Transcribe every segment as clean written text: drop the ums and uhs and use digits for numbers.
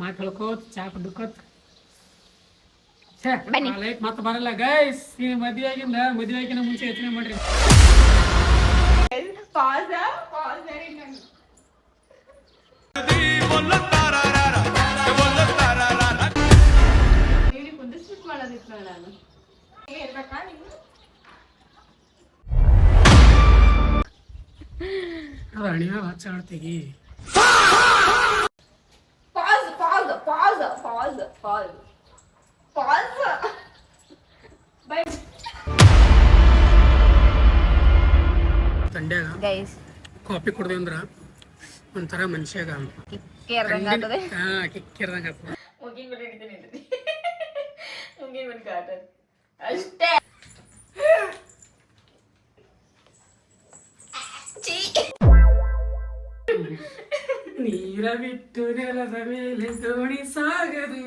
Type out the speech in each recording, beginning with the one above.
ಮಾತು ಹೇಳ್ಕೋತ ಚಾ ಕುಡ್ಕೋತ ಲೈಟ್ ಮತ್ತೆ ಬರಲ್ಲ ಗೈಸ್. ಈ ಮದುವೆ ಆಗಿನ ಮುಂಚೆ ಯೋಚನೆ ಮಾಡ್ರಿ. ಅದು ಅಣಿವ ಹಚ್ಚಾಡ್ತೀವಿ. ತಂಡ್ಯಾಗ ಕಾಫಿ ಕುಡ್ದೆ ಅಂದ್ರ ಒಂಥರ ಮನುಷ್ಯಾಗ ಕಿಕ್ಕಿರ್ದಂಗ ಅಷ್ಟೇ. ನೀರ ಬಿಟ್ಟು ನೆಲದ ಮೇಲೆ ದೋಣಿ ಸಾಗದು.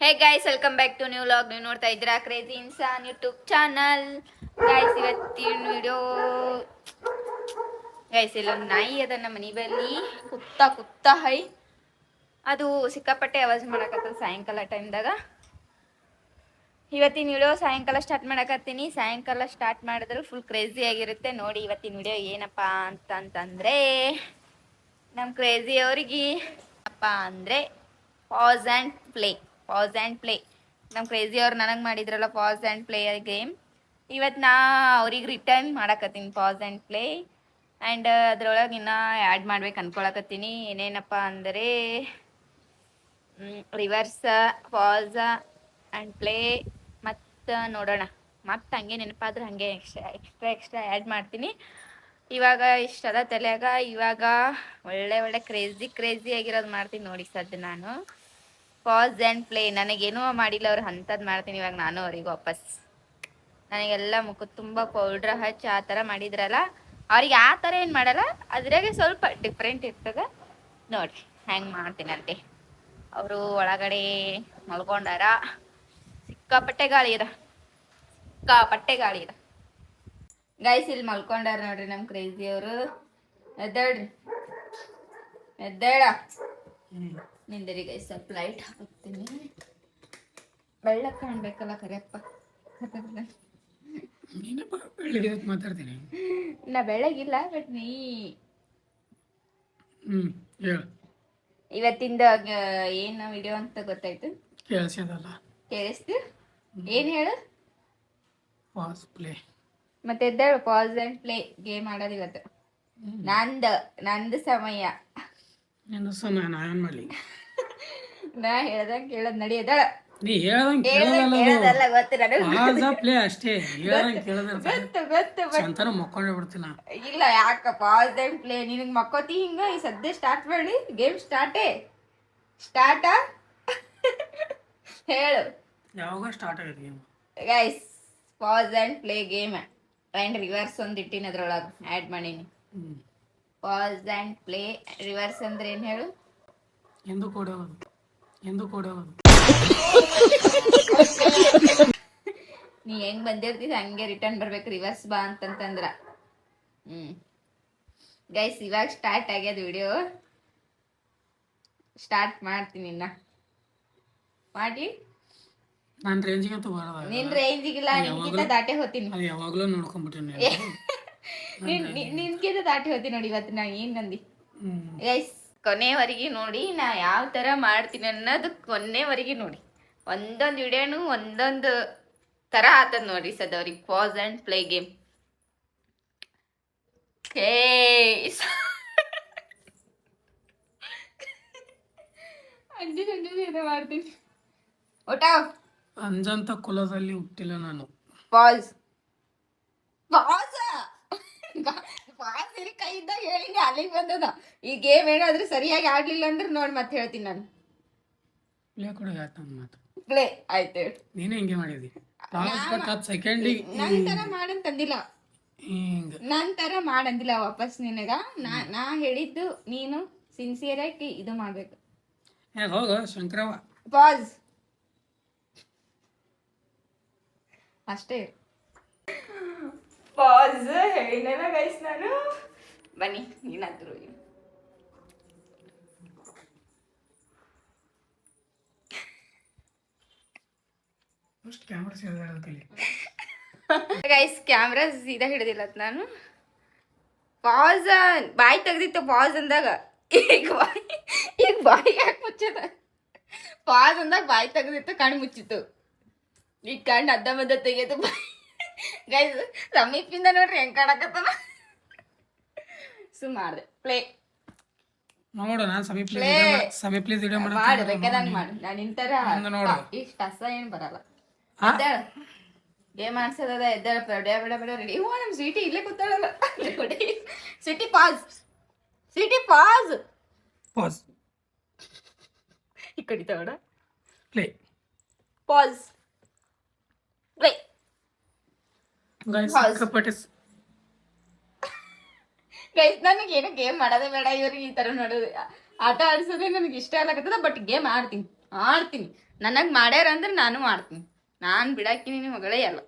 Hey guys, welcome back to new vlog. ನೀವು ನೋಡ್ತಾ ಇದ್ದೀರಾ crazy Insaan YouTube channel. Guys, ಇವತ್ತಿನ ವಿಡಿಯೋ ಗೈಸ್, ಇಲ್ಲೊಂದು ನಾಯಿ ಅದ ನಮ್ಮ ಮನೆ ಬಲ್ಲಿ ಕುತ್ತಾ ಹೈ. ಅದು ಸಿಕ್ಕಾಪಟ್ಟೆ ಆವಾಜ್ ಮಾಡಕತ್ತದ ಸಾಯಂಕಾಲ ಟೈಮ್ದಾಗ. ಇವತ್ತಿನ ವಿಡಿಯೋ ಸಾಯಂಕಾಲ ಸ್ಟಾರ್ಟ್ ಮಾಡಕತ್ತೀನಿ. ಸಾಯಂಕಾಲ ಸ್ಟಾರ್ಟ್ ಮಾಡಿದ್ರೆ ಫುಲ್ ಕ್ರೇಜಿ ಆಗಿರುತ್ತೆ. ನೋಡಿ ಇವತ್ತಿನ ವಿಡಿಯೋ ಏನಪ್ಪ ಅಂತಂದ್ರೆ, ನಮ್ಮ ಕ್ರೇಜಿ ಅವ್ರಿಗೆ ಏನಪ್ಪ ಅಂದರೆ ಪಾಸ್ ಆ್ಯಂಡ್ ಪ್ಲೇ. ನಮ್ಮ ಕ್ರೇಜಿ ಅವ್ರು ನನಗೆ ಮಾಡಿದ್ರಲ್ಲ ಪಾಸ್ ಆ್ಯಂಡ್ ಪ್ಲೇ ಗೇಮ್. ಇವತ್ತು ನಾ ಅವ್ರಿಗೆ ರಿಟರ್ನ್ ಮಾಡಕತ್ತೀನಿ ಪಾಸ್ ಆ್ಯಂಡ್ ಪ್ಲೇ. ಆ್ಯಂಡ್ ಅದ್ರೊಳಗೆ ಇನ್ನೂ ಆ್ಯಡ್ ಮಾಡ್ಬೇಕು ಅನ್ಕೊಳಕತ್ತೀನಿ. ಏನೇನಪ್ಪ ಅಂದರೆ ರಿವರ್ಸ್, ಪಾಸ್ ಆ್ಯಂಡ್ ಪ್ಲೇ, ಮತ್ತು ನೋಡೋಣ. ಮತ್ತು ಹಂಗೆ ನೆನಪಾದ್ರೆ ಹಾಗೆ ಎಕ್ಸ್ಟ್ರಾ ಆ್ಯಡ್ ಮಾಡ್ತೀನಿ. ಇವಾಗ ಇಷ್ಟದ ತಲೆಯಾಗ ಇವಾಗ ಒಳ್ಳೆ ಕ್ರೇಜಿ ಆಗಿರೋದು ಮಾಡ್ತೀನಿ ನೋಡಿ. ಸದ್ದು ನಾನು ಪಾಸ್ ಆ್ಯಂಡ್ ಪ್ಲೇ ನನಗೇನೂ ಮಾಡಿಲ್ಲ ಅವ್ರು, ಅಂಥದ್ದು ಮಾಡ್ತೀನಿ ಇವಾಗ ನಾನು ಅವ್ರಿಗೆ ವಾಪಸ್. ನನಗೆಲ್ಲ ಮುಖದ ತುಂಬ ಪೌಡ್ರ್ ಹಚ್ಚಿ ಆ ಥರ ಮಾಡಿದ್ರಲ್ಲ, ಅವ್ರಿಗೆ ಆ ಥರ ಏನು ಮಾಡಲ್ಲ, ಅದ್ರಾಗೆ ಸ್ವಲ್ಪ ಡಿಫ್ರೆಂಟ್ ಇರ್ತದೆ. ನೋಡಿರಿ ಹೆಂಗೆ ಮಾಡ್ತೀನಂತೆ. ಅವರು ಒಳಗಡೆ ಮಲ್ಕೊಂಡಾರ. ಸಿಕ್ಕಾಪಟ್ಟೆ ಗಾಳಿ ಇದ ಗೈಸ್. ಇಲ್ಲಿ ಮಲ್ಕೊಂಡಾರ ನೋಡ್ರಿ ನಮ್ಮ ಕ್ರೇಜಿ ಅವರು. ಎದ್ದೇಳ ನಿಂದರಿ ಗೈಸ್, ಸ್ವಲ್ಪ ಲೈಟ್ ಹಾಕ್ತೀನಿ. ಬೆಳ್ಳಕ್ಕೆ ಕಾಣ್ಬೇಕಲ್ಲ ಕರೆಯಪ್ಪ. ಮಾತಾಡ್ತೀನಿ ನಾ ಬೆಳಗಿಲ್ಲ, ಬಟ್ ನೀ ಇವತ್ತಿಂದ ಏನು ವಿಡಿಯೋ ಅಂತ ಗೊತ್ತಾಯ್ತು. ಕೇಳಿಸ್ತು? ಏನು ಹೇಳು? Pass play. ಮತ್ತೆ ಎದ್ದೇಳು, ಪಾಸ್ ಆ್ಯಂಡ್ ಪ್ಲೇ ಗೇಮ್ ಆಡೋದು ಇವತ್ತು. ನಂದು ಸಮಯ. ನಾ ಏನ್ ಮಾಡ್ಲಿ? ನಾ ಹೇಳ್ದಂಗೆ ಕೇಳೋದು. ನಡಿ ಎದ್ದೇಳ. ನೀ ಹೇಳ್ದಂಗೆ ಕೇಳೋದಲ್ಲ ಗೊತ್ತು ನನಗೆ. ಪ್ಲೇ ಅಷ್ಟೇ. ಹೇಳ್ದಂಗೆ ಕೇಳೋದ್ರ ಸಂತಾನ ಮಕ್ಕೊಂಡೇ ಬಿಡ್ತೀನಿ. ಇಲ್ಲ ಯಾಕ ಪಾಸ್ ಆ್ಯಂಡ್ ಪ್ಲೇ ನಿನಗೆ ಮಕ್ಕೋತಿ ಹಿಂಗ. ಈ ಸದ್ಯ ಸ್ಟಾರ್ಟ್ ಮಾಡಿ ಗೇಮ್ ಸ್ಟಾರ್ಟಾ ಹೇಳು. ಯಾವಾಗ ಸ್ಟಾರ್ಟ್ ಆಗಿದೆ game guys? Pass and play game and reverse ಒಂದು ಇಟ್ಟಿನ ಅದ್ರೊಳಗೆ ಆ್ಯಡ್ ಮಾಡೀನಿ. ಪಾಸ್ ಆ್ಯಂಡ್ ಪ್ಲೇ ರಿವರ್ಸ್ ಅಂದ್ರೆ ಏನು ಹೇಳು? ಎಂದು ಕೂಡ ನೀ ಹೆಂಗ್ ಬಂದಿರ್ತಿದ್ ಹಂಗೆ ರಿಟರ್ನ್ ಬರ್ಬೇಕು. ರಿವರ್ಸ್ ಬಾ ಅಂತಂತಂದ್ರ ಗೈಸ್, ಇವಾಗ ಸ್ಟಾರ್ಟ್ ಆಗ್ಯದ ವಿಡಿಯೋ. ಸ್ಟಾರ್ಟ್ ಮಾಡ್ತೀನಿ. ಇನ್ನ ಮಾಡಿ ನನ್ನ ರೇಂಜಿಗೆ ಅಂತೂ ಬರೋದ. ನಿನ್ ರೇಂಜಿಗಿಲ್ಲ, ನಿನ್ಗಿಂತ ದಾಟೆ ಹೋಗ್ತೀನಿ. ಅದು ಯಾವಾಗಲೂ ನೋಡ್ಕೊಂಡ್ಬಿಟ್ಟಿನಿ. ನಿನ್ಗಿಂತ ದಾಟೆ ಹೋಗ್ತೀನಿ ನೋಡಿ ಇವತ್ತು. ನಾ ಏನ್ ನಂದಿ ಗೈಸ್, ಕೊನೆವರೆಗೆ ನೋಡಿ ನಾ ಯಾವ ಥರ ಮಾಡ್ತೀನಿ ಅನ್ನೋದು. ಕೊನೆವರೆಗೆ ನೋಡಿ. ಒಂದೊಂದು ವಿಡಿಯೋನು ಒಂದೊಂದು ಥರ ಆತದ ನೋಡ್ರಿ ಸದವ್ರಿಗೆ. Pass and play game. ಅಂಜು ಮಾಡ್ತೀನಿ. ಊಟ ಅಂಜಂತ ಕುಲದಲ್ಲಿ ಹುಟ್ಟಿಲ್ಲ ನಾನು. ಪಾಸ್ ಕೈ ಇದ್ದಾಗ ಹೇಳಿ ಅಲ್ಲಿಗೆ ಬಂದದ. ಈ ಗೇಮ್ ಏನಾದ್ರೂ ಸರಿಯಾಗಿ ಆಡ್ಲಿಲ್ಲ ಅಂದ್ರೆ ನೋಡಿ ಮತ್ತೆ ಹೇಳ್ತೀನಿ ನಾನು. ಪ್ಲೇ ಕೂಡ ಮಾತು ಪ್ಲೇ ಆಯ್ತು. ನೀನೇ ಹಿಂಗೆ ಮಾಡಿದಿ. ಸೆಕೆಂಡ್ ನನ್ನ ತರ ಮಾಡಂತಂದಿಲ್ಲ. ಹಿಂಗ ನಂತರ ಮಾಡಂದಿಲ್ಲ ವಾಪಸ್ ನಿನಗ ನಾ ಹೇಳಿದ್ದು ನೀನು ಸಿನ್ಸಿಯರ್ ಆಗಿ ಇದು ಮಾಡ್ಬೇಕು. ಹೋಗ ಶಂಕರವ್ವ. ಪಾಸ್ ಅಷ್ಟೇ. ಪಾಸ್ ಹೇಳಿನಲ್ಲ ಗೈಸ್ ನಾನು. ಬನ್ನಿ ನೀನಾದ್ರು ಫಸ್ಟ್ ಕ್ಯಾಮ್ರಾ ಸೇರಿದಲ್ಲಿ ಗೈಸ್ ಕ್ಯಾಮ್ರಾ ಸೀದಾ ಹಿಡಿದಿಲ್ಲ ನಾನು. ಪಾಸ್ ಬಾಯಿ ತೆಗ್ದಿತ್ತು ಪಾಸ್ ಅಂದಾಗ. ಈಗ ಬಾಯಿ ಯಾಕೆ ಮುಚ್ಚದ? ಪಾಸ್ ಅಂದಾಗ ಬಾಯಿ ತೆಗ್ದಿತ್ತು, ಕಣ್ಣು ಮುಚ್ಚಿತ್ತು. ಈಗ ಕಣ್ಣು ಅದ್ದ ಮದ್ದ ತೆಗೆದು ಗೈಸ್ ಸಮೀಪಿಂದ ನೋಡ್ರಿ ಹೆಂಗ್ ಕಾಣಕತ್ತದ. ಮಾಡಿದೆ ಪ್ಲೇ ನೋಡು. ನಾನು ಸಮೀಪ್ಲಿ ವಿಡಿಯೋ ಮಾಡು, ಬೇಕಾದಂಗೆ ಮಾಡು. ನಾನು ಇಂತರ ಇಷ್ಟು ಅಸ ಏನು ಬರಲ್ಲ. ಎದ್ದಾಳ ಗೇಮ್ ಆಡ್ಸೋದ, ಎದ್ದಾಳ ಬೇಡ ಬೇಡ ರೆಡಿ. ಹ್ಞೂ ನಮ್ಮ ಸ್ವೀಟಿ ಇಲ್ಲೇ ಕೂತಾಳಲ್ಲ. City pass, city pass pass ಈ ಕಡಿತಾವಡ play pass play guys guys ನನಗೆ ಏನೋ ಗೇಮ್ ಮಾಡೋದೇ ಬೇಡ. ಇವ್ರಿಗೆ ಈ ಥರ ನೋಡೋದು ಆಟ ಆಡ್ಸೋದೇ ನನಗೆ ಇಷ್ಟ ಆಗತ್ತದ. ಬಟ್ ಗೇಮ್ ಆಡ್ತೀನಿ. ನನಗೆ ಮಾಡ್ಯಾರ ಅಂದ್ರೆ ನಾನು ಮಾಡ್ತೀನಿ. ನಾನು ಬಿಡಾಕಿನಿ ನಿಮ್ಮ ಮಗಳೇ ಅಲ್ಲ.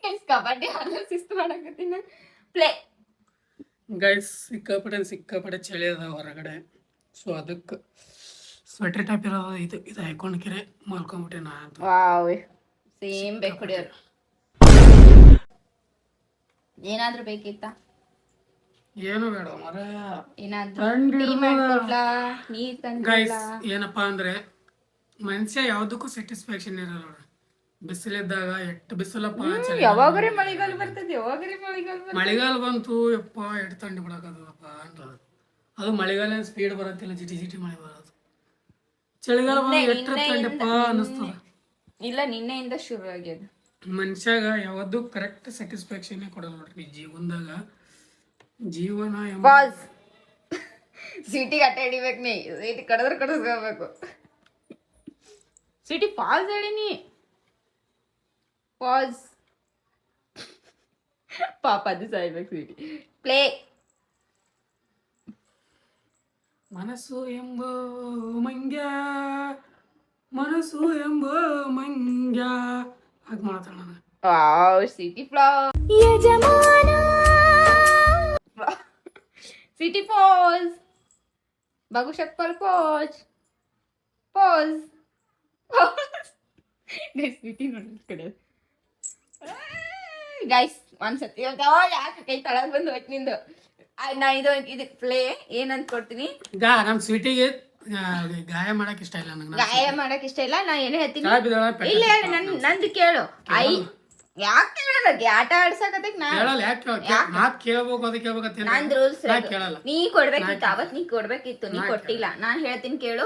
ಗೈಸ್ ಕಬಡ್ಡಿ ಆಡಲು ಶಿಸ್ತು ಮಾಡಕತ್ತೀನಿ. ಪ್ಲೇ ಗೈಸ್ ಸಿಕ್ಕಾಪಟ್ಟೆ ಚಳಿ ಅದ ಹೊರಗಡೆ. ಸೊ ಅದಕ್ಕೆ ಸ್ವೆಟರ್ ಟೈಪ್ ಇರೋದು ಇದು ಹಾಕೊಂಡ್ಕಿರೆ ಮಲ್ಕೊಂಡ್ಬಿಟ್ಟೆ ನಾ ಅಂತ. ವಾವ್ ಸೇಮ್ ಬೇಕು ಕುಡಿಯೋರು. ಏನಾದ್ರೂ ಬೇಕಿತ್ತ? ಏನು ಬೇಡ ಮರ. ಏನಾದ್ರೂ ಟೀ ಮಾಡ್ಕೊಡ್ಲಾ, ನೀರ್ ಗೈಸ್ ತಂದ್ಕೊಡ್ಲಾ? ಏನಪ್ಪಾ ಅಂದ್ರೆ ಮನುಷ್ಯ ಯಾವ್ದಕ್ಕೂ ಸ್ಯಾಟಿಸ್ಫ್ಯಾಕ್ಷನ್ ಇರಲ್ಲ ನೋಡ್ರಿ. ಬಿಸಿಲಿದ್ದಾಗ ಎಷ್ಟು ಬಿಸಿಲಪ್ಪ, ಯಾವಾಗರೇ ಮಳೆಗಾಲ ಬರ್ತದೆ, ಯಾವಾಗರೇ ಮಳೆಗಾಲ ಬಂತು ಯಪ್ಪ ಎಷ್ಟು ಥಂಡಿ ಬಿಡಕತ್ತದಪ್ಪ ಅಂತ. ಅದು ಮಳೆಗಾಲ ಸ್ಪೀಡ್ ಬರತ್ತಿಲ್ಲ, ಜಿಟಿ ಮಳೆ ಬರೋದು. ಚಳಿಗಾಲ ಬಂದು ಎಷ್ಟು ಥಂಡಪ್ಪ ಅನಿಸ್ತದ. ಇಲ್ಲ ನಿನ್ನೆಯಿಂದ ಶುರು ಆಗ್ಯದ. ಮನುಷ್ಯಾಗ ಯಾವತ್ತೂ ಕರೆಕ್ಟ್ ಸ್ಯಾಟಿಸ್ಫ್ಯಾಕ್ಷನ್ ಕೊಡಲ್ಲ ನೋಡ್ರಿ ಜೀವನದಾಗ. ಜೀವನ ಪಾಸ್ ಸಿಟಿಗೆ ಅಟ್ಟ ಹಿಡಿಬೇಕು. ನೀ ಸಿಟಿ ಕಡಿಸ್ಕೋಬೇಕು. ಸಿಟಿ ಪಾಸ್ ಹೇಳಿನಿ. ಪಾಸ್ ಪಾಪ ಅದು ಸಾಯ್ಬೇಕು. ಸಿಟಿ ಪ್ಲೇ ಮನಸ್ಸು ಎಂಬ ಮಂಗ್ಯ ಹಾಗೆ ಮಾಡ್ತಾಳೆ ನಾನು. ವಾವ್ ಸಿಟಿ ಯಜಮಾನ ಸಿಟಿ ಪಾಸ್ ಬಾಗು ಶಕ್ಪಲ್ ಪಾಸ್ ಸಿಟಿ ನೋಡಿ ಕಡೆ ಗೈಸ್ ಒಂದ್ಸತಿ ಯಾಕೆ ಕೈ ತಳಗ್ ಬಂದು ಹೋಯ್ತು ನಿಂದು. ನಾ ಇದು ಪ್ಲೇ ಏನಂತ ಕೊಡ್ತೀನಿ. ನಮ್ ಸ್ವೀಟಿಗೆ ಗಾಯ ಮಾಡಕ್ ಇಷ್ಟ ಇಲ್ಲ. ಗಾಯ ಮಾಡಕ್ ಇಷ್ಟ ಇಲ್ಲ. ನಾ ಏನೇ ಹೇಳ್ತೀನಿ ಇಲ್ಲ ನಂದು ಕೇಳು. ಯಾಕೆ ಕೇಳಲ್ಲ? ಆಟ ಆಡ್ಸಕತ್ತಕ್ ನಂದ್ ರೂಲ್ಸ್. ನೀ ಕೊಡ್ಬೇಕಿತ್ತು ಅವತ್, ನೀ ಕೊಡ್ಬೇಕಿತ್ತು, ನೀ ಕೊಟ್ಟಿಲ್ಲ. ನಾನ್ ಹೇಳ್ತೀನಿ ಕೇಳು.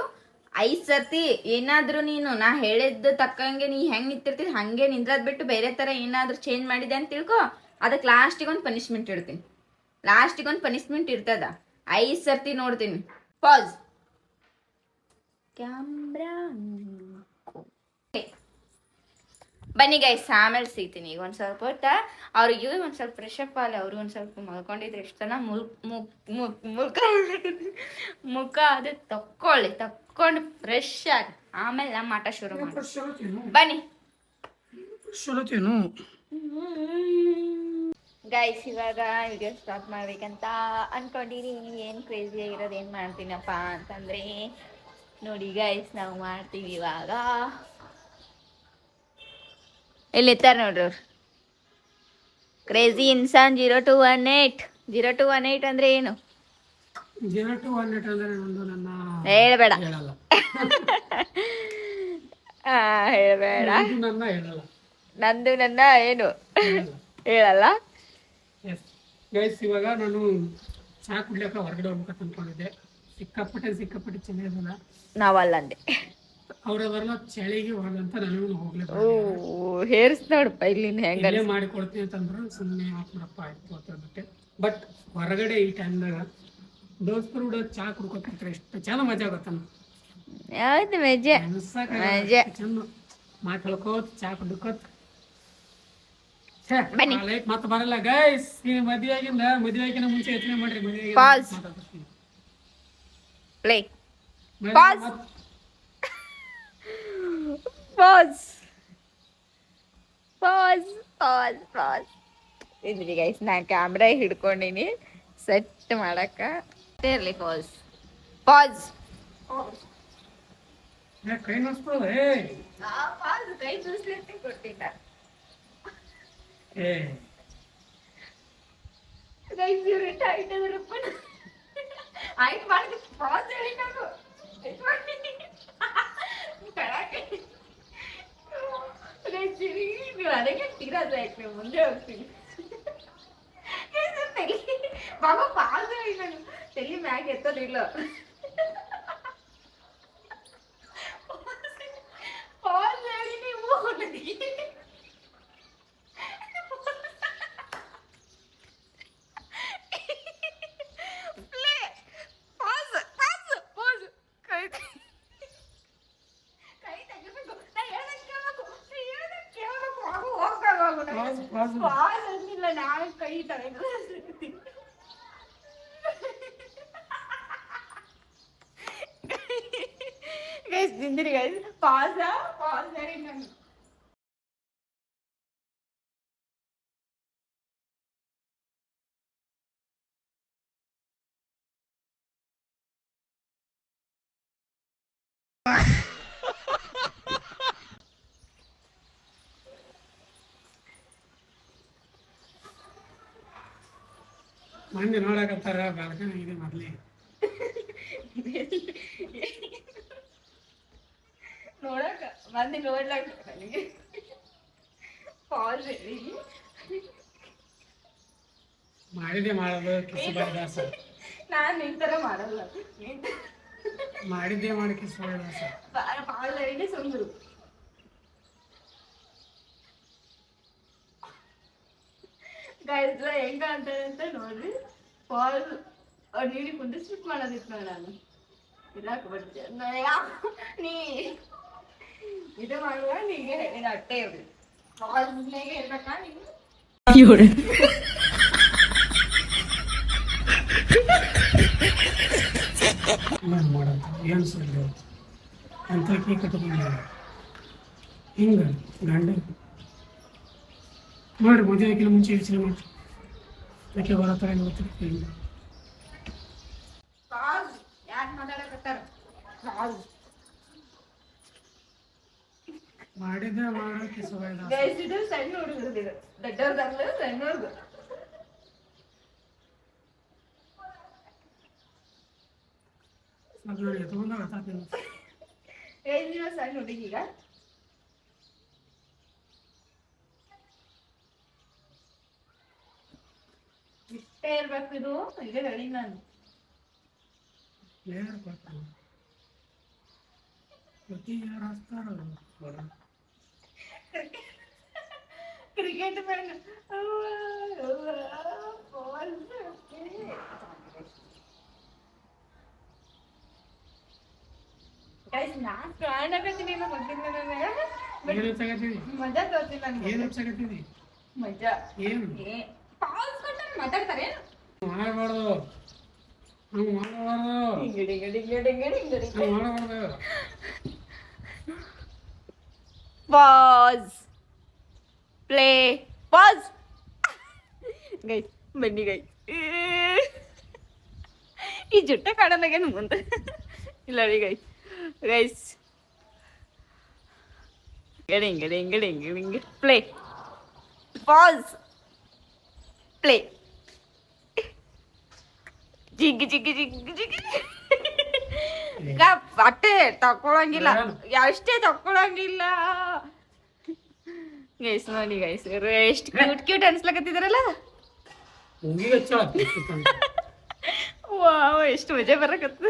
5 ಸರ್ತಿ ಏನಾದ್ರು ನೀನು ನಾ ಹೇಳಿದ್ದು ತಕ್ಕಂಗೆ ನೀ ಹೆಂಗ್ ನಿಂತಿರ್ತೀನಿ ಹಂಗೆ ನಿಂದ್ರದ್ ಬಿಟ್ಟು ಬೇರೆ ತರ ಏನಾದ್ರು ಚೇಂಜ್ ಮಾಡಿದೆ ಅಂತ ತಿಳ್ಕೊ. ಅದಕ್ಕೆ ಲಾಸ್ಟಿಗೆ ಒಂದು ಪನಿಷ್ಮೆಂಟ್ ಇಡ್ತೀನಿ. ಲಾಸ್ಟಿಗೆ ಒಂದು ಪನಿಷ್ಮೆಂಟ್ ಇರ್ತದ. 5 ಸರ್ತಿ ನೋಡ್ತೀನಿ. Pass camera. ಬನ್ನಿ ಗೈಸ್ ಆಮೇಲೆ ಸಿಗ್ತೀನಿ. ಈಗ ಒಂದು ಸ್ವಲ್ಪ ಹೊತ್ತ ಅವ್ರಿಗೆ ಒಂದು ಸ್ವಲ್ಪ ಫ್ರೆಶ್ ಅಪ್ ಆಗಲಿ. ಅವರು ಒಂದು ಸ್ವಲ್ಪ ಮಲ್ಕೊಂಡಿದ್ರೆ ಇಷ್ಟನ ಮುಖ ಅದು ತಕ್ಕೊಂಡು ಫ್ರೆಶ್ ಆಗಿ ಆಮೇಲೆ ನಮ್ಮ ಆಟ ಶುರು ಮಾಡಿ. ಬನ್ನಿ ಗೈಸ್ ಇವಾಗ ವಿಡಿಯೋ ಸ್ಟಾರ್ಟ್ ಮಾಡ್ಬೇಕಂತ ಅನ್ಕೊಂಡಿದೀನಿ. ಏನು ಕ್ರೇಜಿ ಆಗಿರೋದು ಏನು ಮಾಡ್ತೀನಪ್ಪ ಅಂತಂದ್ರೆ ನೋಡಿ ಗೈಸ್, ನಾವು ಮಾಡ್ತೀವಿ ಇವಾಗ. ಎಲ್ಲಿರ್ತಾರೆ ನೋಡ್ರಿ ಅವ್ರು. ಕ್ರೇಜಿ ಇನ್ಸಾನ್ 0218 ಅಂದ್ರೆ ಏನು? 0218 ಅಂದ್ರೆ ನನ್ನ ಹೇಳಬೇಡ. ಹೇಳಬೇಡ. ನಂದು ನನ್ನ ಏನು ಹೇಳಲ್ಲ. ಗೈಸ್ ಇವಾಗ ನಾನು ಚಹಾ ಕುಡ್ಲಿಕ್ಕೆ ಹೊರಗಡೆ ಹೋಗ್ಬೇಕಂತ ಅನ್ಕೊಂಡಿದ್ದೆ. ಸಿಕ್ಕಾಪಟ್ಟೆ ಚೆನ್ನಾಗಿರಲ್ಲ. ನಾವಲ್ಲಂದೆ ಅವ್ರದೆಲ್ಲ ಚಳಿಗೆ ಹೋಗಂತ ನನಗೂ ಹೋಗ್ಲಿಕ್ಕೆ ಹೇರ್ಸ್ ನೋಡಪ್ಪ ಇಲ್ಲಿ ಹೆಂಗ ಮಾಡಿ ಕೊಡ್ತೀನಿ ಅಂತಂದ್ರು. ಸುಮ್ಮನೆ ಹಾಕ್ಬಿಡಪ್ಪ ಆಯ್ತು ಅಂತಂದ್ಬಿಟ್ಟೆ. ಬಟ್ ಹೊರಗಡೆ ಈ ಟೈಮ್ದಾಗ ದೋಸ್ತರು ಕೂಡ ಚಹಾ ಕುಡ್ಕೊತಿರ್ತಾರೆ. ಎಷ್ಟು ಚಂದ ಮಜಾ ಆಗತ್ತ. ಯಾವ್ದು ಮಜಾ ಚಂದ ಮಾತು ಹೇಳ್ಕೋತ ಚಹಾ ಕುಡ್ಕೋತ ಬನ್ನಿ. ಲೈಕ್ ಮತ್ತೆ ಬರಲ್ಲ ಗೈಸ್. ನೀವು ಮದುವೆಗಿನ ಮುಂಚೆ ಯೋಚನೆ ಮಾಡ್ರಿ. Pause. Play Pause. Pass pass pass pass ಇದ್ರಿ ಗೈಸ್, ನಾ ಕ್ಯಾಮ್ರಾ ಹಿಡ್ಕೊಂಡಿನಿ ಸೆಟ್ ಮಾಡಕ್ಕ ಇರಲಿ. ಪಾಸ್ ಪಾಸ್ ಕೈ ನೋಸ್ತದ. ಪಾಸ್ ಕೈ ಚೂಸ್ಲಿಕ್ಕೆ ಕೊಟ್ಟಿಲ್ಲ ಗೈಸ್. ಇವ್ರು ಟೈಟ್ ಅದರಪ್ಪ. ಆಯ್ತು ಮಾಡಿ ಪಾಸ್ ಹೇಳಿ ನಾನು ನೀವು ಅದಕ್ಕೆ ತೀರಾದ್ರೆ ನೀವು ಮುಂದೆ ಹೋಗ್ತೀನಿ. ಬಾಬಾ ಪಾಸ್ ಹೇಳಿ ನಾನು ತಲೆ ಮ್ಯಾಗ ಎತ್ತೋದಿಲ್ಲ. ಪಾಸ್ ಹೇಳಿ ನೀವು ಅಂದಿಲ್ಲ ನಾನು ಕೈ ತಗೊಂಡು ಗೈಸ್ ತಿಂದಿರಿ ಗೈಸ್. ಪಾಸ್ ಹೇಳಿ ನಾನು ಮಂದಿ ನೋಡಕತ್ತಾರ. ಬಾಲ್ಕನಿ ಇದೆ ಮೊದ್ಲೇ ನೋಡಕ ಮಂದಿ ನೋಡ್ಲಕ್ಕ ನನಗೆ ಪಾಸ್ ಹೇಳಿ. ಮಾಡಿದೆ ಮಾಡೋದು ಕಿಸಬಾಯಿ ದಾಸ. ನಾನು ಈ ಥರ ಮಾಡಲ್ಲ. ಮಾಡಿದ್ದೆ ಮಾಡಿ ಕಿಸಬಾಯಿ ದಾಸ. ಪಾಸ್ ಹೇಳಿ ಸುಂದರು ಗೈಸ್ ಹೆಂಗ ಅಂತ ನೋಡ್ರಿ. ಪಾಸ್ ನೀಡಿ ಕುಂದಿಸ್ಬಿಟ್ಟು ಮಾಡೋದಿತ್ತು ನೋಡಿ. ನಾನು ಇರಾಕ್ ಬರ್ತೀಯ ನೀ ಇದು ಮಾಡುವ ನೀಗೆ ಹೇಳಿದ ಅಟ್ಟೆ ಇವ್ರಿ ಪಾಸ್ನಾಗೆ ಇರ್ಬೇಕಾ ನೀವು ಮಾಡೋದು ಏನು ಸುಳ್ಳು ಅಂತ ಕೀ ಕಟ್ಕೊಂಡು ಹಿಂಗೆ ಗಂಡ ನೋಡ್ರಿ. ಮದುವೆಗಿನ ಮುಂಚೆ ಯೋಚನೆ ಮಾಡ್ರಿ. ಯಾಕೆ ಬರತ್ತಾರ ಗೊತ್ತಿಲ್ಲ. ಯಾಕೆ ಮಾತಾಡಕತ್ತಾರ? ಮಾಡಿದ್ದೆ ಮಾಡೋಕೆ ಸುಗಾಯ್ದ. ಇದು ಸಣ್ಣ ಹುಡುಗರು, ಇದು ದೊಡ್ಡವ್ರದಲ್ಲ, ಸಣ್ಣವ್ರದು. ಸಣ್ಣ ಹುಡುಗೀಗ ಇಷ್ಟೇ ಇರ್ಬೇಕು. ಇದು ಈಗ ಹೇಳಿ ನಾನು ಕ್ರಿಕೆಟ್ ಮ್ಯಾನ್ ನಾನ್ ಕಾಣಕತ್ತೀನಿ. ಮಜಾ ತೋರ್ತೀನಿ. ಮಜಾ ಏನು ಪಾಸ್ ಕೊಟ್ಟ ಮಾತಾಡ್ತಾರೆ. ಮಾಡಬಾರ್ದು, ಹಂಗೆ ಮಾಡಬಾರ್ದು. ಪಾಸ್ ಪ್ಲೇ ಪಾಸ್ ಗೈ ಬನ್ನಿ ಗೈ. ಈ ಜುಟ್ಟ ಕಾಣಲಾಗೇನು ಮುಂದೆ ಇಲ್ಲ ರೀ ಗೈ. ಗೈಸ್ ಗೆಡಿಂಗ್ ಪ್ಲೇ ಪಾಸ್ ಪ್ಲೇ ಜಿಗ್ ಬಟ್ಟೆ ತಕೊಳಂಗಿಲ್ಲ, ಅಷ್ಟೇ ತಕೊಳಂಗಿಲ್ಲ. ಗೈಸ್ ನೋಡಿ ಗೈಸ್ ಎಷ್ಟು ಕ್ಯೂಟ್ ಅನ್ಸ್ಲಕತ್ತಿದಾರಲ್ಲ. ವಾವ್ ಎಷ್ಟು ಮಜಾ ಬರಕತ್ತ.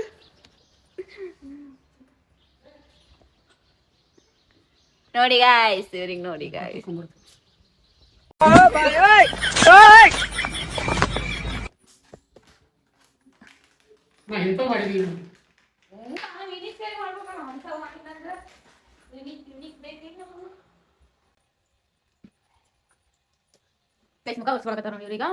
ನೋಡಿ ಗಾಯ್ಸ್ ಇವ್ರಿಗೆ ನೋಡಿ ಗಾಯ್ಸ್. ಗೈಸ್ ಮುಖ ಒರೆಸ್ಕೊಳಕತ್ತಾರ ನೋಡಿ ಇವ್ರೀಗ.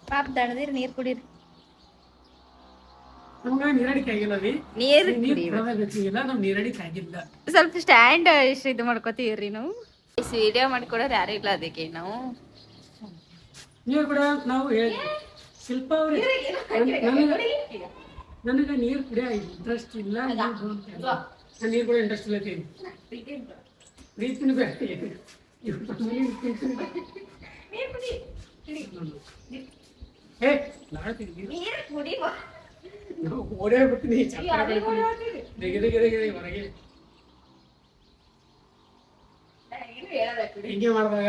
ಪಾಪ ದಣದಿರಿ ನೀರ್ ಕುಡೀರಿ. ಸ್ವಲ್ಪ ಸ್ಟ್ಯಾಂಡ್ ಇಷ್ಟು ಇದು ಮಾಡ್ಕೋತೀವ್ರಿ ನಾವು. ವಿಡಿಯೋ ಮಾಡ್ಕೊಡೋರು ಯಾರು ಇಲ್ಲ, ಅದಕ್ಕೆ ನಾವು ನೀರು ಕೂಡ ನಾವು ಶಿಲ್ಪ ಅವ್ರೆ ನನಗೆ ನೀರು ಕುಡಿಯೋ ಇಂಟ್ರೆಸ್ಟ್ ಇಲ್ಲ, ನೀರು ಕೂಡ ಇಂಟ್ರೆಸ್ಟ್ ಇಲ್ಲ. ಪ್ರೀತಿನೂ ಬೇಡ. ಓಡೇ ಬಿಡ್ತೀನಿ ಹೊರಗೆ ಹಿಂಗೆ ಮಾಡ್ದಾಗ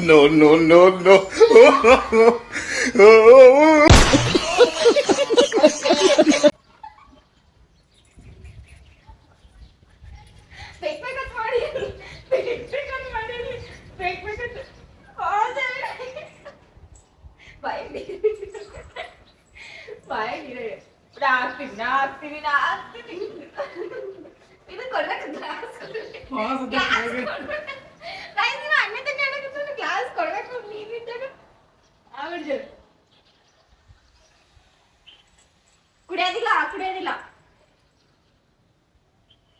No, no, no, no. ಕುಡಿಯೋದಿಲ್ಲ ಕುಡಿಯೋದಿಲ್ಲ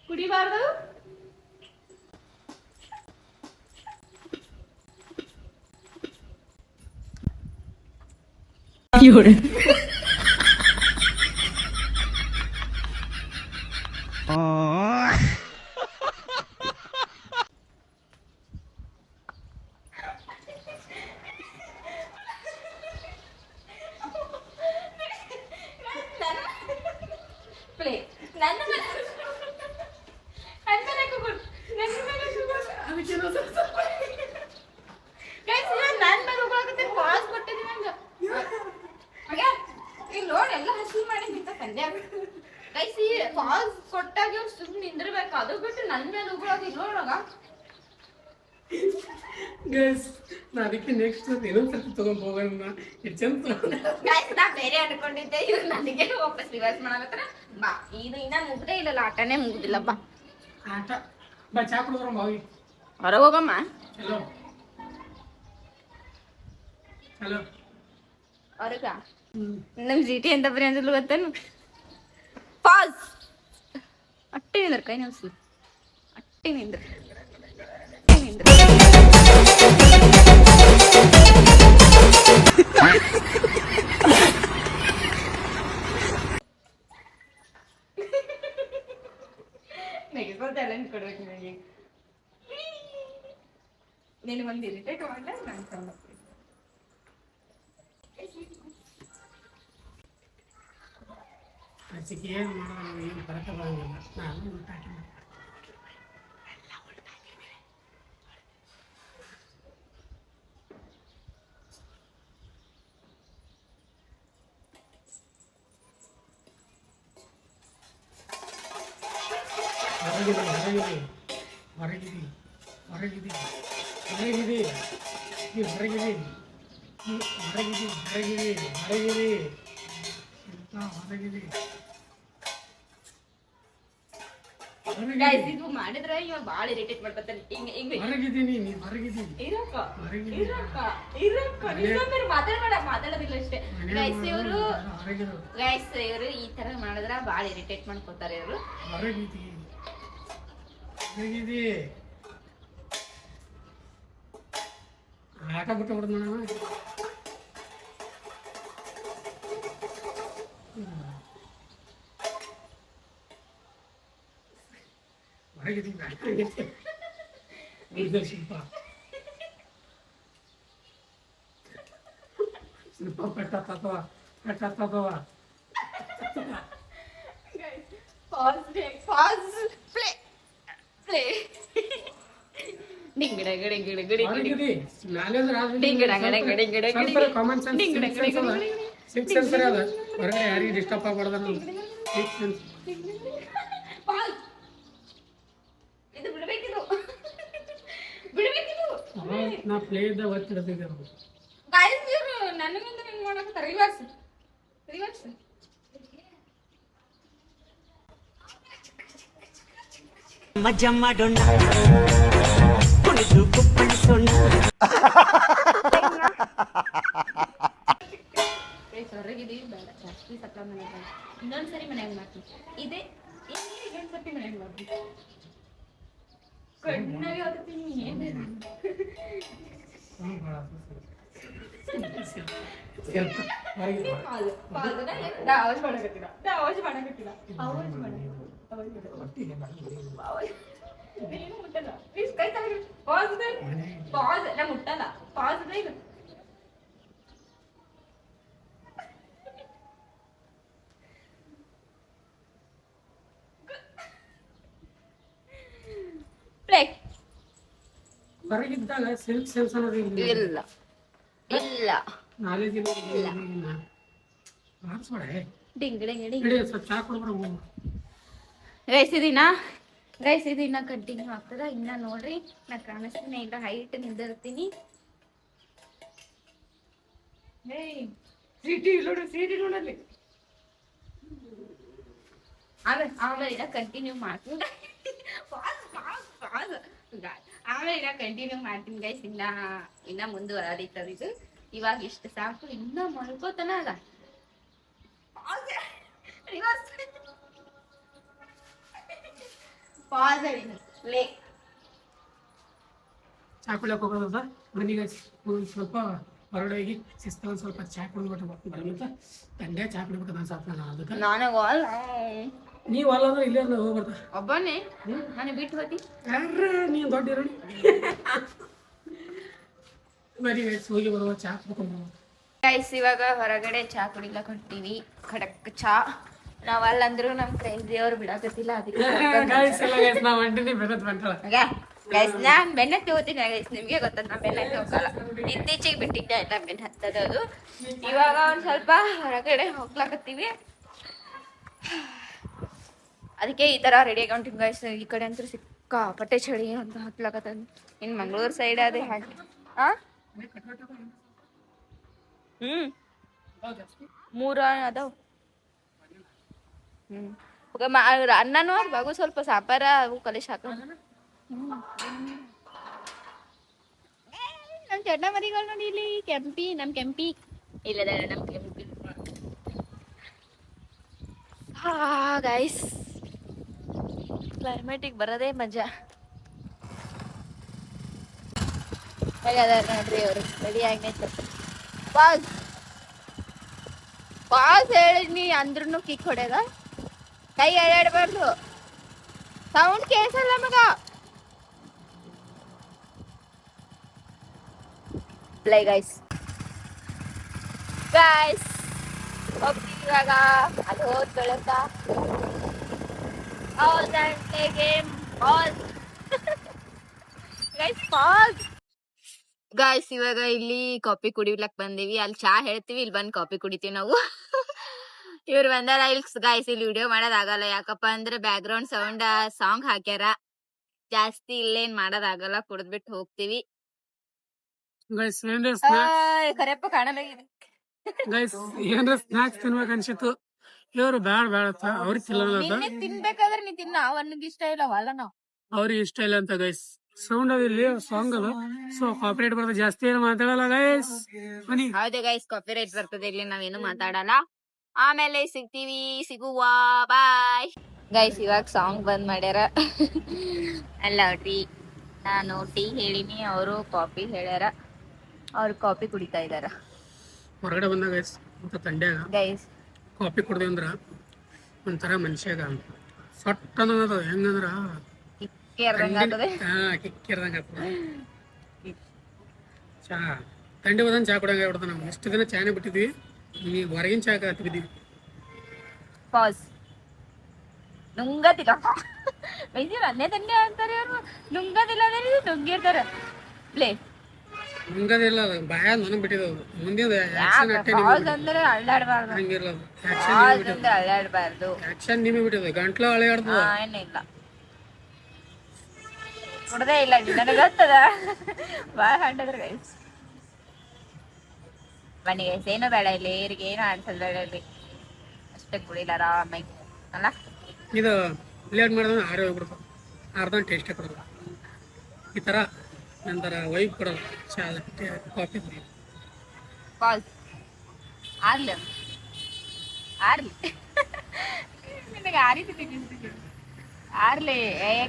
ಕುಡಿಬಾರ್ದು. ಕೊಟ್ಟಾಗ ಸುಮ್ಮನೆ ನಿಂದಿರ್ಬೇಕು, ಅದು ಬಿಟ್ಟು ನನ್ನ ಮೇಲೆ ಉಗುಳೋದು ನೋಡೋಣ. ಅದಕ್ಕೆ ನೆಕ್ಸ್ಟ್ ಇನ್ನೊಂದ್ಸತಿ ತಗೊಂಡ್ ಹೋಗೋಣ. ನಾ ಬೇರೆ ಅನ್ಕೊಂಡಿದ್ದೆ, ಇವ್ರು ನನಗೆ ವಾಪಸ್ ರಿವರ್ಸ್ ಮಾಡಕತ್ತಾರ. ಬಾ, ಇದು ಇನ್ನ ಮುಗ್ದೇ ಇಲ್ಲಲ್ಲ, ಆಟನೇ ಮುಗ್ದಿಲ್ಲ. ಬಾ ಆಟ ಬಾ, ಚಾ ಕುಡಿದ್ರ ಹೋಗಿ ಹೊರಗೆ ಹೋಗಮ್ಮ. ಹಲೋ ಹಲೋ ಹೊರಗ ನಮ್ ಜಿಟಿ ಅಂತ ಬರೀ ಅಂದ್ಲು ಗೊತ್ತೇನು? ಪಾಸ್ ಅಟ್ಟೆ ನಿಂದ್ರ, ಕೈ ನಿಲ್ಸು, ಅಟ್ಟೆ ನಿಂದ್ರ, ಅಟ್ಟೆ ನಿಂದ್ರ. ಟ್ಯಾಲೆಂಟ್ ಕೊಡ್ಬೇಕು ನನಗೆ. ನಿನಗೊಂದು ಇರಿಟೇಟ್ ಮಾಡಲ್ಲ, ನಾನು ಸಣ್ಣ ಅದಕ್ಕೆ ಏನು ಮಾಡೋದು, ಏನು ಬರಕ ಬರೋಂಗಿಲ್ಲ. ನಾನು ಉಲ್ಟಾಕಿ ಹೊರಗಿದೆ ಹೊರಗಿದೆ ಹೊರಗಿದೆ ಹೊರಗಿದೆ ಹೊರಗಿದೆ ಈ ಹೊರಗಿದೆ ಹೊರಗಿದೆ ಹೊರಗಿದೆ ಹೊರಗಿದೆ ಹೊರಗಿದೆ. ಇದು ಮಾಡಿದ್ರೆ ಇವಾಗ ಬಾಳ ಇರಿಟೇಟ್ ಮಾಡ್ಕೊತಾನೆ. ಹೊರಗಿದ್ದೀನಿ, ನೀನ್ ಹೊರಗಿದ್ದೀನಿ, ಮಾತಾಡೋದಿಲ್ಲ ಅಷ್ಟೇ. ಗೈಸ್ ಇವರು ಈ ತರ ಮಾಡಿದ್ರ ಬಾಳ ಇರಿಟೇಟ್ ಮಾಡ್ಕೊತಾರೆ ಇವರು. ಹೊರಗಿದಿ ಆಟ ಬಿಟ್ಟು ಬಿಡೋಣ. ಶಿಲ್ಪ ಶಿಲ್ಪ ಪೆಟ್ಟ ಪ್ಲೇ ಹೊರಗಡೆ ಯಾರಿಗೆ ಡಿಸ್ಟರ್ಬ್ ಆಗ್ಬಾರ್ದು. ನಾ ಪ್ಲೇ ಇದ್ದ ಒತ್ತಿಡ್ತಿದ್ದೆ ನನಗಿಂತ ನಿಂಗೆ ಮಾಡಕ್ಕೆ ರಿವರ್ಸ್ ಮಜಮ್ಮ ಡೊಣ್ಣ ಕುಣಿದು ಕುಪ್ಪಳಿಸೋಣ. ಹೊರಗಿದೀವಿ ಬೇಡ ಜಾಸ್ತಿ ಸಪ್ಲ ಮನೆಗೆ ಇನ್ನೊಂದ್ಸರಿ ಮನೆಯಾಗ ಮಾಡ್ತೀನಿ. ಇದೇ ಇನ್ನೊಂದು ಸರ್ತಿ ಮನೆಯಾಗ ಮಾಡ್ತೀನಿ. ಕಣ್ಣಾಗಿ ಹೋಗ್ತೀನಿ ಏನು ಆವಾಜ್ ಮಾಡಕತ್ತಿಲ್ಲ ನೀನು ಮುಟ್ಟಲ್ಲ ಪ್ಲೀಸ್ ಕೈ ತಲೆ ಪಾಸ್ ನಾ ಮುಟ್ಟಲ್ಲ ಪಾಸ್ ಇದು ಪ್ಲೇ ಹೊರಗಿದ್ದಾಗ ಸಿಲ್ಕ್ ಸೆನ್ಸ್ ಅನ್ನೋದು ಇಲ್ಲ ಇಲ್ಲ ನಾಲೆಜ್ ಇಲ್ಲ ಡಿಂಗ್ ಡಿಂಗ್ ಡಿಂಗ್ ಸ್ವಲ್ಪ ಚಾ ಕೊಡ್ಬಿಡ. ಗೈಸ್ ಇದನ್ನ ಕಂಟಿನ್ಯೂ ಆಗ್ತದ. ಇನ್ನ ನೋಡ್ರಿ ನಾ ಕಾಣಿಸ್ತೀನಿ ಇಲ್ಲ ಹೈಟ್ ನಿಂದಿರ್ತೀನಿ. ಸಿಟಿ ನೋಡಲ್ಲಿ ಆಮೇಲೆ ಇನ್ನ ಕಂಟಿನ್ಯೂ ಮಾಡ್ತೀನಿ. ಆಮೇಲೆ ಇನ್ನ ಕಂಟಿನ್ಯೂ ಮಾಡ್ತೀನಿ ಗೈಸ್. ಇನ್ನ ಮುಂದುವರಿತದ ಇದು. ಇವಾಗ ಇಷ್ಟು ಸಾಕು. ಇನ್ನ ಮಲ್ಕೋತನ ಅದ ಚಾ ಕುಡಿಯಕ್ಕೆ ಹೋಗೋದ ಮನೆಗೆ ಸ್ವಲ್ಪ ಹೊರಗಡೆ ಹೋಗಿ ಶಿಸ್ತ ಒಂದು ಸ್ವಲ್ಪ ಚಾ ಕುಡಿದ್ಬಿಟ್ಟು ಬರಲಿಂತ ತಂದೆ ಚಾ ಕುಡಿಬೇಕು ಅನ್ಸತ್ತ ಅದಕ್ಕೆ ನೀವು ಅಲ್ಲ ಅಂದ್ರೆ ಇಲ್ಲೇ ಹೋಗ್ಬರ್ತ ಒಬ್ಬನೇ ನಾನು ಬಿಟ್ಟು ಹೋಗಿ ಯಾರ ನೀನು ದೊಡ್ಡ ಇರೋಣ ಬರೀ ಹೋಗಿ ಬರುವ ಚಾ ಕುಡ್ಕೊಂಡು ಗೈಸ್ ಇವಾಗ ಹೊರಗಡೆ ಚಾ ಕುಡಿಲಕ್ ಹೊಂಟೀವಿ. ಖಡಕ್ ಚಾ ನಾವಲ್ಲಂದ್ರು ನಮ್ ಕ್ರೇಜಿ ಅವ್ರು ಬಿಡಾಕತ್ತಿಲ್ಲ. ಅದಕ್ಕೆ ನಾವು ಅಂಟಿನಿ ಬೆನ್ನತ್ ಬಂಟಳ ಗೈಸ್ ನಾನ್ ಬೆನ್ನತ್ತಿ ಹೋಗ್ತೀನಿ ಗೈಸ್. ನಿಮ್ಗೆ ಗೊತ್ತದ ನಾ ಬೆನ್ನತ್ತಿ ಹೋಗಲ್ಲ. ಇತ್ತೀಚೆಗೆ ಬಿಟ್ಟಿದ್ದೆ ಆಯ್ತಾ ಬೆನ್ನ ಹತ್ತದದು. ಇವಾಗ ಒಂದ್ ಸ್ವಲ್ಪ ಹೊರಗಡೆ ಹೋಗ್ಲಾಕತ್ತೀವಿ. ಅದಕ್ಕೆ ಈ ತರ ರೆಡಿ ಆಗಿ ಗೈಸ್. ಈ ಕಡೆ ಅಂತೂ ಸಿಕ್ಕಾಪಟ್ಟೆ ಚಳಿ ಅಂತ ಹತ್ಲಾಕತ್ತದ. ಇನ್ ಮಂಗಳೂರು ಸೈಡ್ ಅದೇ ಹಾಕಿ ಮೂರ ಅದಾವ. ಅನ್ನನೂ ಬಾಗು ಸ್ವಲ್ಪ ಸಾಂಬಾರ ಅವು ಕಲಿಸಿ ಹಾಕ. ನಮ್ ಚಡ್ಡ ಮರಿಗಳು ನೋಡಿ ಇಲ್ಲಿ ನಮ್ ಕೆಂಪಿ ಇಲ್ಲದ ನಮ್ ಕೆಂಪಿ. ಹಾ ಗೈಸ್ ಕ್ಲೈಮೇಟಿಗೆ ಬರೋದೇ ಮಜಾ. ಹೇಗದಾರ ನೋಡ್ರಿ ಅವರು ರೆಡಿ ಆಗೈತೆ. ಪಾಸ್ ಹೇಳಿದ್ನಿ ಅಂದ್ರೂ ಕಿಕ್ ಹೊಡೆದ. ಕೈ ಎಳಾಡಬಾರ್ದು. ಸೌಂಡ್ ಕೇಳಿಸಲ್ಲ ಮಗ. ಪ್ಲೇ ಗೈಸ್ ಹೋಗ್ತೀವಿ ಇವಾಗ. ಅದು ಹೋದ್ ಬೆಳಕ ಗೇಮ್ ಗೈಸ್ ಇವಾಗ ಇಲ್ಲಿ ಕಾಫಿ ಕುಡಿಲಕ್ ಬಂದೀವಿ. ಅಲ್ಲಿ ಚಾ ಹೇಳ್ತೀವಿ, ಇಲ್ಲಿ ಬಂದ್ ಕಾಫಿ ಕುಡಿತೀವಿ ನಾವು. ಇವ್ರು ಬಂದಾರ ಇಲ್ಲಿ ಗೈಸ್. ಇಲ್ಲಿ ವಿಡಿಯೋ ಮಾಡೋದಾಗಲ್ಲ ಯಾಕಪ್ಪ ಅಂದ್ರೆ ಬ್ಯಾಕ್ ಗ್ರೌಂಡ್ ಸೌಂಡ್ ಸಾಂಗ್ ಹಾಕ್ಯಾರ. ಜಾಸ್ತಿ ಇಲ್ಲೇನ್ ಮಾಡೋದಾಗಲ್ಲ, ಕುಡಿದ್ಬಿಟ್ಟು ಹೋಗ್ತೀವಿ. ಕರೆಪ್ಪ ಕಾಣಲ್ಲ ಏನ್ರ ಸ್ನಾಕ್ಸ್ ತಿನ್ಬೇಕು ಅನ್ಸಿತ್ತು. ಇವ್ರು ಬ್ಯಾಡ ಅವ್ರಿಗೆ ತಿನ್ಬೇಕಾದ್ರೆ ನೀ ತಿನ್ನ. ಅವನಿಗೆ ಇಷ್ಟ ಇಲ್ಲ ಅಲ್ಲ ನಾವ್ ಅವ್ರಿಗೆ ಇಷ್ಟ ಇಲ್ಲ ಅಂತ ಗೈಸ್. ಸೌಂಡ್ ಅದು ಇಲ್ಲಿ ಸಾಂಗ್ ಅದು. ಸೊ ಕಾಪಿರೈಟ್ ಬರ್ತದೆ. ಜಾಸ್ತಿ ಏನು ಮಾತಾಡಲ್ಲ ಗೈಸ್. ಹೌದು ಗೈಸ್ ಕಾಪಿರೈಟ್ ಬರ್ತದೆ. ಇಲ್ಲಿ ನಾವೇನು ಮಾತಾಡಲ್ಲ. ಆಮೇಲೆ ಸಿಗುವ ಬಾಯ್ ಗೈಸ್. ಇವಾಗ ಸಾಂಗ್ ಬಂದ್ ಮಾಡ್ಯಾರ. ಅಲ್ಲ ಟೀ ನಾನು ಟೀ ಹೇಳಿನಿ, ಅವರು ಕಾಫಿ ಹೇಳ್ಯಾರ. ಅವ್ರು ಕಾಫಿ ಕುಡಿತಾ ಇದಾರ ಹೊರಗಡೆ ಬಂದಾಗ ಗೈಸ್. ಅಂತ ತಂಡ್ಯಾಗ ಗೈಸ್ ಕಾಫಿ ಕುಡ್ದೆ ಅಂದ್ರ ಒಂಥರ ಮನುಷ್ಯಾಗ ಸೊಟ್ಟ ಅನ್ನೋದು. ಹೆಂಗಂದ್ರ ಕೇರ್ದಂಗ ಆಗ್ತದೆ. ಹಾ ಕಿಕ್ಕಿರ್ದಂಗ ಆಗ್ತದೆ. ಚಾ ತಂಡಿ ಹೋದಂಗೆ ಚಾ ಕುಡಿಯಂಗೆ ಆಗ್ಬಿಡ್ತಾನೆ ನಾವು. ಎಷ್ಟು ದಿನ ಚಾನೇ ಬಿಟ್ಟಿದ್ವಿ, ಈಗ ಹೊರಗಿನ ಚಾ ಬಿದ್ದೀವಿ. ಪಾಸ್ ನುಂಗತಿಲ್ಲ ವೈದ್ಯರು ಅನ್ನೇ ತಂದೆ ಅಂತಾರೆ ಅವ್ರು. ನುಂಗದಿಲ್ಲ ಅಂದ್ರೆ ನುಂಗಿರ್ತಾರ. ಪ್ಲೇ ಮುಂಗದಿಲ್ಲ ಭಯ ನನಗೆ ಬಿಟ್ಟಿದ್ದವು. ಮುಂದಿನ ಆಕ್ಷನ್ ಅಟ್ಟೆ ಪಾಸ್ ಅಂದ್ರೆ ಅಳ್ಳಾಡ್ಬಾರ್ದು. ಹಂಗಿರಲ್ಲ. ಪಾಸ್ ಅಂದ್ರೆ ಅಳ್ಳಾಡ್ಬಾರ್ದು. ಆಕ್ಷನ್ ನಿಮಗೆ ಬಿಟ್ಟಿದೆ. ಗಂಟ್ಲು ಹಳೆ ಆಡ್ತದ. ಏನಿಲ್ಲ ಕುಡ್ದೇ ಇಲ್ಲ ನನಗೆ ಗೊತ್ತದ. ಬಾಳ ಹಂಡದ್ರ ಗೈಸ್. ಬನ್ನಿ ಗೈಸ್, ಏನೂ ಬೇಡ ಇಲ್ಲಿ, ಇವ್ರಿಗೆ ಏನು ಅನ್ಸಲ್ ಬೇಡ ಇಲ್ಲಿ. ಅಷ್ಟೇ ಕುಡಿಲ್ಲ ಆರಾಮಾಗಿ ಅಲ್ಲ. ಇದು ಲೇಟ್ ಮಾಡಿದ್ರೆ ಆರೇ ಹೋಗ್ಬಿಡ್ತಾವೆ. ಅರ್ಧ ಟೇಸ್ಟೇ ಕೊಡೋದು. ಈ ಥರ ನಂತರ ವೈಬ್ ಕೊಡೋದು ಚಾ ಕಾಫಿ ಕುಡಿ. ಪಾಸ್ ಆಗ್ಲಿ ಆರ್ಲಿ ನಿನಗೆ ಆ ರೀತಿ ತಿನ್ನಿಸ್ತೀನಿ. ಆರ್ಲಿ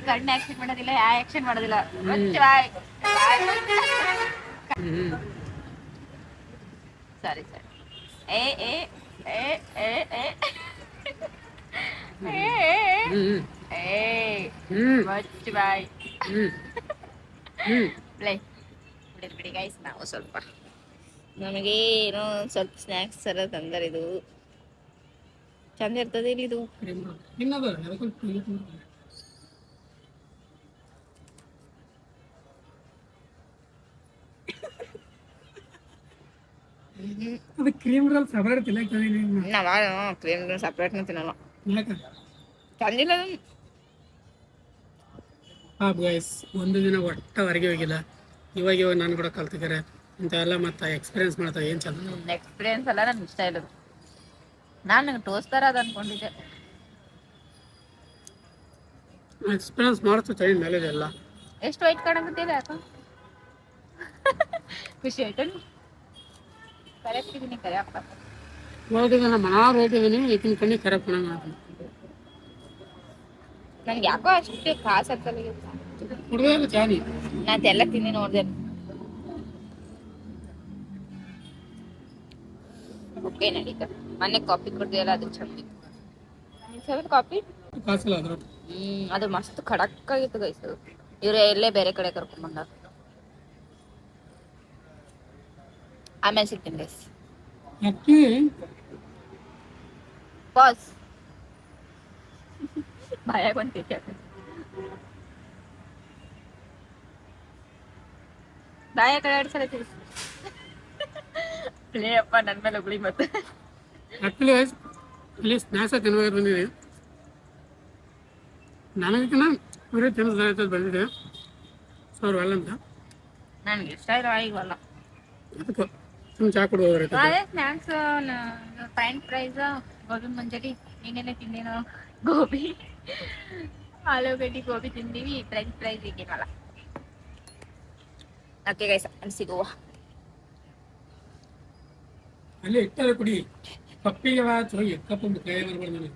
ಕಣ್ಣು ಆಕ್ಷನ್ ಮಾಡೋದಿಲ್ಲ, ಯಾ ಆಕ್ಷನ್ ಮಾಡೋದಿಲ್ಲ. ಸಾರಿ ಸರಿ. ಏ ಏ ಏ ಏ ಏ ಮಚ್ಚು ಬಾಯ್. ಪ್ಲೇ ಬಿಡಿ ಗೈಸ್. ನಾವು ಸ್ವಲ್ಪ ನಮಗೆ ಏನೋ ಸ್ವಲ್ಪ ಸ್ನ್ಯಾಕ್ಸ್ ಥರ ತಂದರೆ ಇದು ಚಂದ ಇರ್ತದೆ ಇಲ್ಲಿ. ಇದು ಇನ್ನದು ಅದು ಕ್ರೀಮ್ ರೋಲ್ ಸಪರೇಟ್ ತಿನ್ನಕ್ಕೆ ನಾವು ಕ್ರೀಮ್ ಸಪ್ರೇಟ್ನ ತಿನ್ನಲ್ಲ. ಯಾಕೆ ಚಂದಿಲ್ಲ ಗೈಸ್. ಒಂದು ದಿನ ಒಟ್ಟ ಹೊರಗೆ ಹೋಗಿಲ್ಲ. ಇವಾಗ ನಾನು ಕೂಡ ಕಲ್ತಿದ್ದಾರೆ ಇಂಥವೆಲ್ಲ ಮತ್ತೆ ಎಕ್ಸ್ಪೀರಿಯನ್ಸ್ ಮಾಡ್ತಾರೆ. ಏನು ಚಂದ ಎಕ್ಸ್ಪೀರಿಯನ್ಸ್ ಅಲ್ಲ, ನನ್ಗೆ ಇಷ್ಟ ಇಲ್ಲದು. ನಾನು ನಂಗೆ ಟೋಸ್ಟರ್ ಅದು ಅನ್ಕೊಂಡಿದ್ದೆ. ಎಕ್ಸ್ಪೀರಿಯನ್ಸ್ ಮಾಡ್ತು ಟೈಮ್ ಮೇಲೆ ಎಲ್ಲ. ಎಷ್ಟು ವೈಟ್ ಕಾಣಕತ್ತಿಲ್ಲ ಯಾಕ? ಖುಷಿ ಆಯ್ತು. ಕರೆಕ್ಟ್ ಇದೀನಿ ಕರೆಯಪ್ಪ. ಹೋಗಿದ್ದೆ ನಾನು ಮನಾರು ಹೋಗಿದ್ದೀನಿ. ಈಗಿನ ಕಣ್ಣಿ ಕರೆಕ್ಟ್ ನನ್ಗೆ ಯಾಕೋ ಅಷ್ಟೇ ಕಾಸು ಆಗ್ತಲ್ಲ. ಹುಡುಗ ಚಾನಿ ನಾನು ಎಲ್ಲ ತಿಂದು ನೋಡಿದೆ. ಓಕೆ ನಡೀತ. ಮೊನ್ನೆ ಕಾಫಿ ಕುಡ್ದಿಲ್ಲ, ಅದು ಚಂದ ಕಾಫಿ. ಕಾಸಿಲ್ಲ ಅದ್ರ. ಅದು ಮಸ್ತ್ ಖಡಕ್ ಆಗಿತ್ತು ಗೈಸ್. ಇವ್ರು ಎಲ್ಲೇ ಬೇರೆ ಕಡೆ ಕರ್ಕೊಂಡ್ ಬಂದ. ಆಮೇಲೆ ಸಿಗ್ತೀನಿ ಗೈಸ್. ಅಕ್ಕಿ ಪಾಸ್ ಭಯ ಬಂತೈತಿ. ಬಾಯ ಕಡೆ 2 ಸಲ ತಿಳಿಸಿ. ಪ್ಲೇ ಅಪ್ಪ ನನ್ನ ಮೇಲೆ ಉಗುಳಿ ಮತ್ತೆ. ಆ್ಯಕ್ಚುಲಿ ಇಲ್ಲಿ ಸ್ನ್ಯಾಕ್ಸ ತಿನ್ಬೇಕು ಬಂದಿದೆ. ನನಗಿನ್ನ ಬರೀ ತಿನ್ನಿಸ್ತಾ ಬಂದಿದೆ. ಸೊ ಅವ್ರು ಅಲ್ಲ ಅಂತ ನನಗೆ ಇಷ್ಟ ಇರೋ ಈಗಲ್ಲ. ಅದಕ್ಕೆ ಸುಮ್ಮನೆ ಚಾ ಕೊಡುವವರೈತೆ. ಅದೇ snacks fried fries, gobi manchurian, ಏನೇನೇ ತಿಂದೇನೋ. ಗೋಬಿ ಆಲೂಗಡ್ಡೆ ಗೋಬಿ ತಿಂದೀವಿ. ಫ್ರೆಂಚ್ ಫ್ರೈಸ್ ಈಗೇನಲ್ಲ. ಓಕೆ ಗೈಸ್, ಅಲ್ಲಿ ಸಿಗುವ. ಅಲ್ಲಿ ಇಟ್ಟರೆ ಕುಡಿ. ಕಪ್ಪಿಗೆ ಹೋಗಿ ಕಪ್ಪು ಕೈ ಬರ್ಬಾರ್ದು ನನಗೆ.